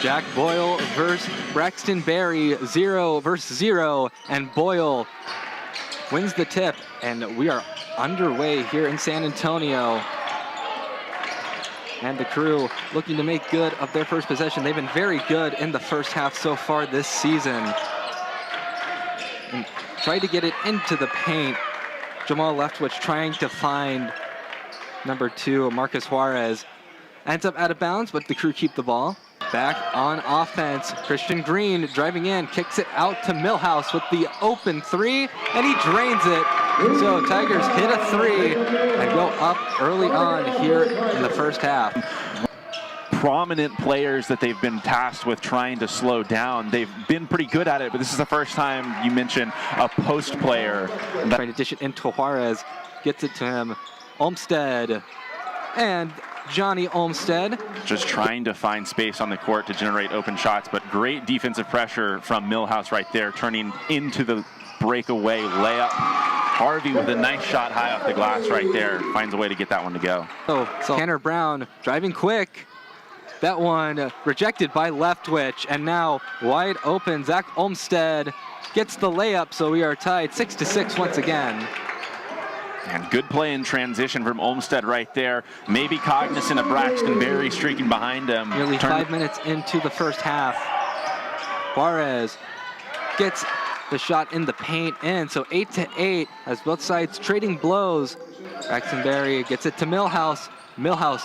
Jack Boyle versus Braxton Berry, 0 versus 0, and Boyle wins the tip, and we are underway here in San Antonio. And the Crew looking to make good of their first possession. They've been very good in the first half so far this season. And tried to get it into the paint. Jamal Leftwich trying to find number 2, Marcus Juarez. Ends up out of bounds, but the Crew keep the ball. Back on offense, Christian Green driving in, kicks it out to Millhouse with the open 3, and he drains it. So Tigers hit a 3 and go up early on here in the first half. Prominent players that they've been tasked with trying to slow down. They've been pretty good at it, but this is the first time you mention a post player. Trying to dish it into Juarez, gets it to him. Olmstead and Johnny Olmstead. Just trying to find space on the court to generate open shots, but great defensive pressure from Millhouse right there, turning into the breakaway layup. Harvey with a nice shot high off the glass right there, finds a way to get that one to go. So Tanner Brown driving quick. That one rejected by Leftwich, and now wide open. Zach Olmstead gets the layup, so we are tied 6-6 once again. And good play in transition from Olmstead right there. Maybe cognizant of Braxton Berry streaking behind him. Nearly 5 minutes into the first half. Juarez gets the shot in the paint in, so 8-8 as both sides trading blows. Braxton Berry gets it to Millhouse. Millhouse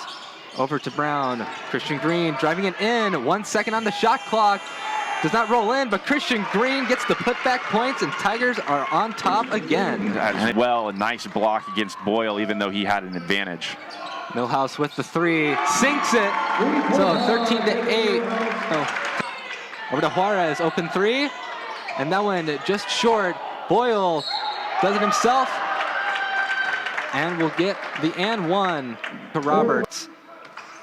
over to Brown. Christian Green driving it in. 1 second on the shot clock. Does not roll in, but Christian Green gets the putback points, and Tigers are on top again. Well, a nice block against Boyle, even though he had an advantage. Millhouse with the 3, sinks it. So 13-8. Oh. Over to Juarez, open 3, and that one just short. Boyle does it himself, and will get the and 1 to Roberts.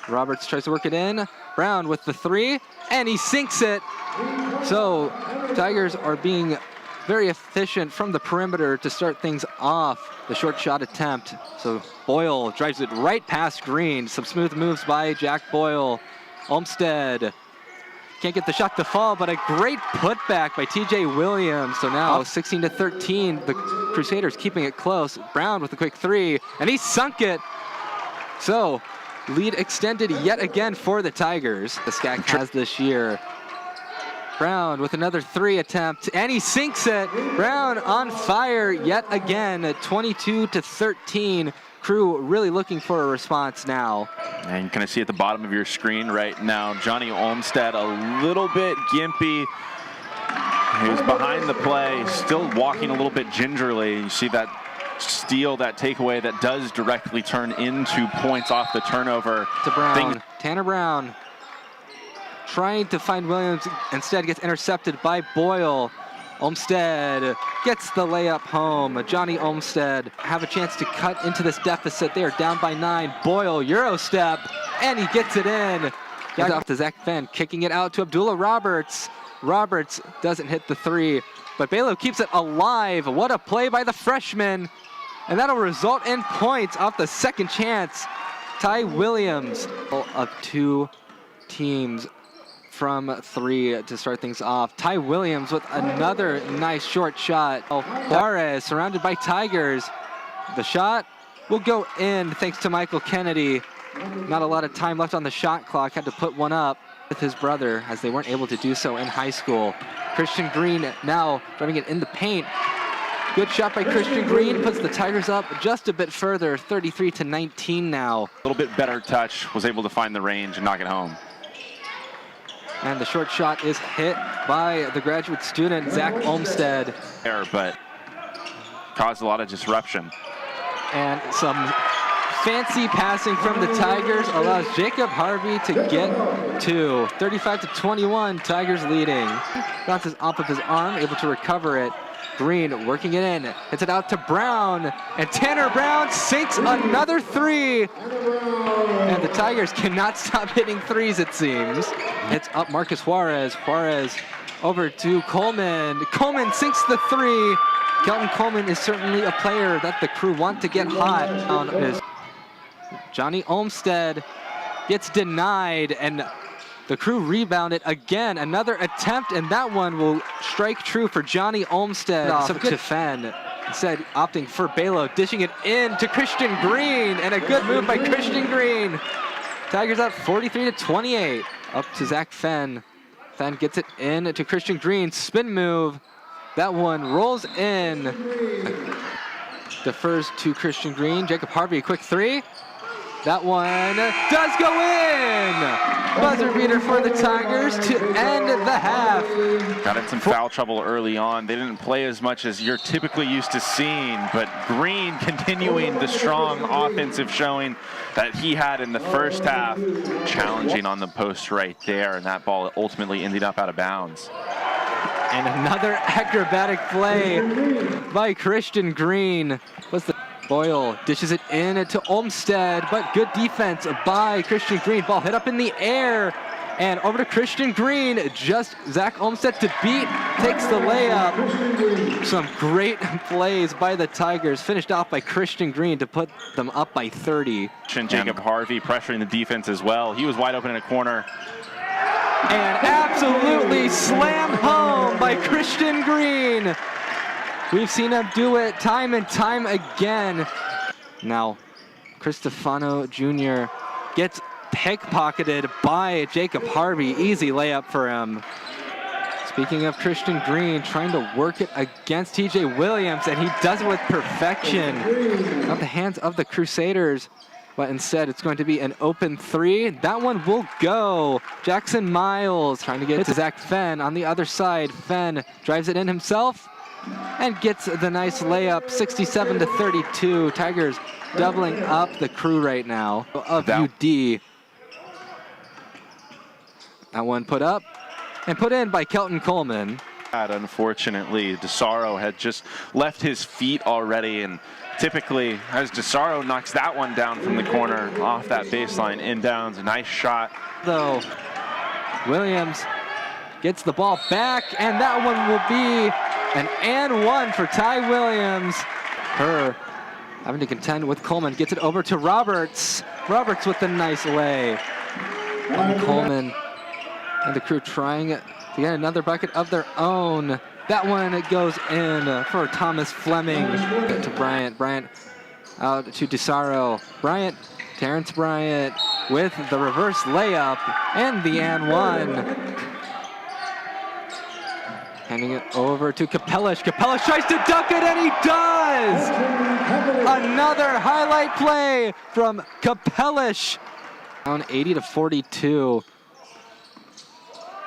Roberts tries to work it in. Brown with the 3, and he sinks it. So Tigers are being very efficient from the perimeter to start things off. The short shot attempt. So Boyle drives it right past Green. Some smooth moves by Jack Boyle. Olmstead can't get the shot to fall, but a great putback by TJ Williams. So now 16-13, the Crusaders keeping it close. Brown with a quick 3, and he sunk it. So lead extended yet again for the Tigers. The SCAC has this year. Brown with another 3 attempt, and he sinks it. Brown on fire yet again at 22-13. Crew really looking for a response now. And you kind of see at the bottom of your screen right now, Johnny Olmstead a little bit gimpy. He was behind the play, still walking a little bit gingerly. You see that steal, that takeaway that does directly turn into points off the turnover. To Brown, Tanner Brown trying to find Williams, instead gets intercepted by Boyle. Olmstead gets the layup home. Johnny Olmstead have a chance to cut into this deficit. They are down by 9. Boyle, Euro step, and he gets it in. Gets off to Zach Fenn, kicking it out to Abdullah Roberts. Roberts doesn't hit the 3, but Bailo keeps it alive. What a play by the freshman. And that'll result in points off the second chance. Ty Williams of 2 teams from 3 to start things off. Ty Williams with another nice short shot. Juarez surrounded by Tigers. The shot will go in thanks to Michael Kennedy. Not a lot of time left on the shot clock. Had to put one up with his brother as they weren't able to do so in high school. Christian Green now driving it in the paint. Good shot by Christian Green, puts the Tigers up just a bit further, 33-19 now. A little bit better touch, was able to find the range and knock it home. And the short shot is hit by the graduate student, Zach Olmstead. But caused a lot of disruption. And some fancy passing from the Tigers allows Jacob Harvey to get 2. 35-21, Tigers leading. Bounces off of his arm, able to recover it. Green working it in, hits it out to Brown, and Tanner Brown sinks another 3. And the Tigers cannot stop hitting 3s, it seems. It's up Marcus Juarez. Juarez over to Coleman. Coleman sinks the 3. Kelton Coleman is certainly a player that the Crew want to get hot on. Johnny Olmstead gets denied, and The Crew rebounded again. Another attempt, and that one will strike true for Johnny Olmstead. To Fenn. Instead, opting for Balo, dishing it in to Christian Green, and a good move by Christian Green. Tigers up 43-28. Up to Zach Fenn. Fenn gets it in to Christian Green. Spin move. That one rolls in. Defers to Christian Green. Jacob Harvey, quick three. That one does go in! Buzzer beater for the Tigers to end the half. Got in some foul trouble early on. They didn't play as much as you're typically used to seeing, but Green continuing the strong offensive showing that he had in the first half, challenging on the post right there, and that ball ultimately ended up out of bounds. And another acrobatic play by Christian Green. Boyle dishes it in to Olmstead, but good defense by Christian Green. Ball hit up in the air, and over to Christian Green. Just Zach Olmstead to beat, takes the layup. Some great plays by the Tigers, finished off by Christian Green to put them up by 30. And Jacob Harvey pressuring the defense as well. He was wide open in a corner. And absolutely slammed home by Christian Green. We've seen him do it time and time again. Now, Cristofano Jr. gets pickpocketed by Jacob Harvey. Easy layup for him. Speaking of Christian Green, trying to work it against TJ Williams, and he does it with perfection. Not the hands of the Crusaders, but instead it's going to be an open three. That one will go. Jackson Miles trying to get it to Zach Fenn on the other side. Fenn drives it in himself and gets the nice layup, 67-32. Tigers doubling up the Crew right now of UD. That one put up and put in by Kelton Coleman. Unfortunately, DeSaro had just left his feet already, and typically, as DeSaro knocks that one down from the corner off that baseline, inbounds, a nice shot. Though Williams gets the ball back, and that one will be an and one for Ty Williams. Her having to contend with Coleman, gets it over to Roberts. Roberts with the nice lay. And Coleman and the Crew trying to get another bucket of their own. That one goes in for Thomas Fleming. To Bryant. Bryant out to DeSaro. Bryant, Terrence Bryant with the reverse layup and the and one. Handing it over to Capellish. Capellish tries to dunk it, and he does! Another highlight play from Capellish. Down 80-42.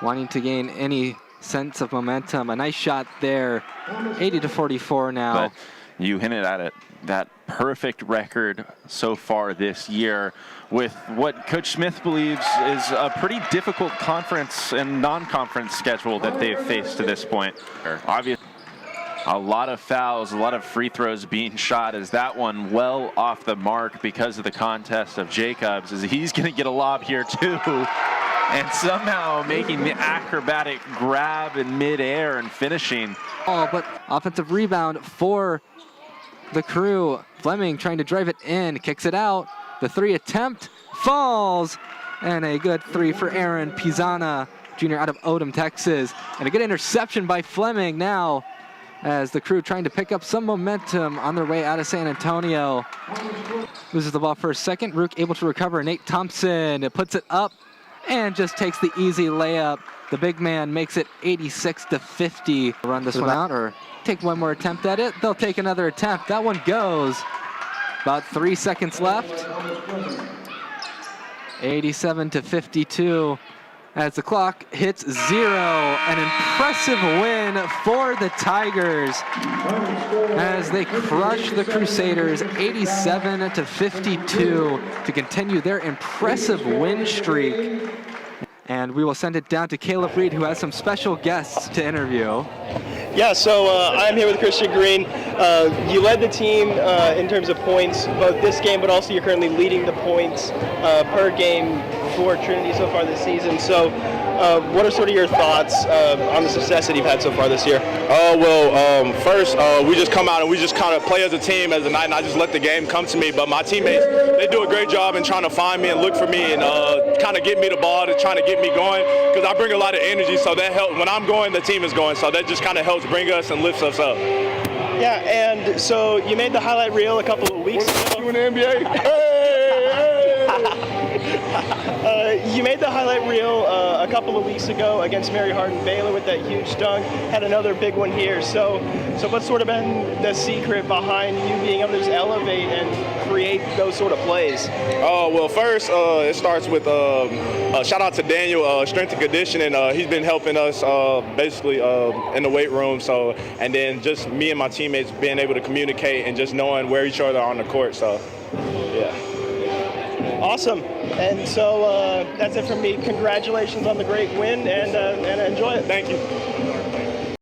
Wanting to gain any sense of momentum. A nice shot there. 80-44 now. But you hinted at it. That perfect record so far this year with what Coach Smith believes is a pretty difficult conference and non-conference schedule that they've faced to this point. Obviously, a lot of fouls, a lot of free throws being shot. As that one well off the mark because of the contest of Jacobs, as he's going to get a lob here too. And somehow making the acrobatic grab in midair and finishing. Oh, but offensive rebound for the Crew. Fleming trying to drive it in, kicks it out. The three attempt falls, and a good three for Aaron Pizana, junior out of Odom, Texas. And a good interception by Fleming now, as the Crew trying to pick up some momentum on their way out of San Antonio. Loses the ball for a second. Rook able to recover. Nate Thompson puts it up and just takes the easy layup. The big man makes it 86-50. Run this one out or take one more attempt at it. They'll take another attempt. That one goes. About 3 seconds left. 87-52 as the clock hits 0. An impressive win for the Tigers as they crush the Crusaders 87-52 to continue their impressive win streak. And we will send it down to Caleb Reed, who has some special guests to interview. Yeah, so I'm here with Christian Green. You led the team in terms of points, both this game, but also you're currently leading the points per game for Trinity so far this season. So what are sort of your thoughts on the success that you've had so far this year? First, we just come out and we just kind of play as a team as a night, and I just let the game come to me. But my teammates, they do a great job in trying to find me and look for me and kind of get me the ball to trying to get me going, because I bring a lot of energy, so that helps. When I'm going, the team is going, so that just kind of helps bring us and lifts us up. Yeah, and so you made the highlight reel a couple of weeks ago. You in the NBA? You made the highlight reel a couple of weeks ago against Mary Hardin Baylor with that huge dunk. Had another big one here. So what's sort of been the secret behind you being able to just elevate and create those sort of plays? Well, first, it starts with shout out to Daniel, strength and conditioning. He's been helping us basically in the weight room. So, and then just me and my teammates being able to communicate and just knowing where each other are on the court. So, yeah. Awesome. And so that's it from me. Congratulations on the great win, and enjoy it. Thank you.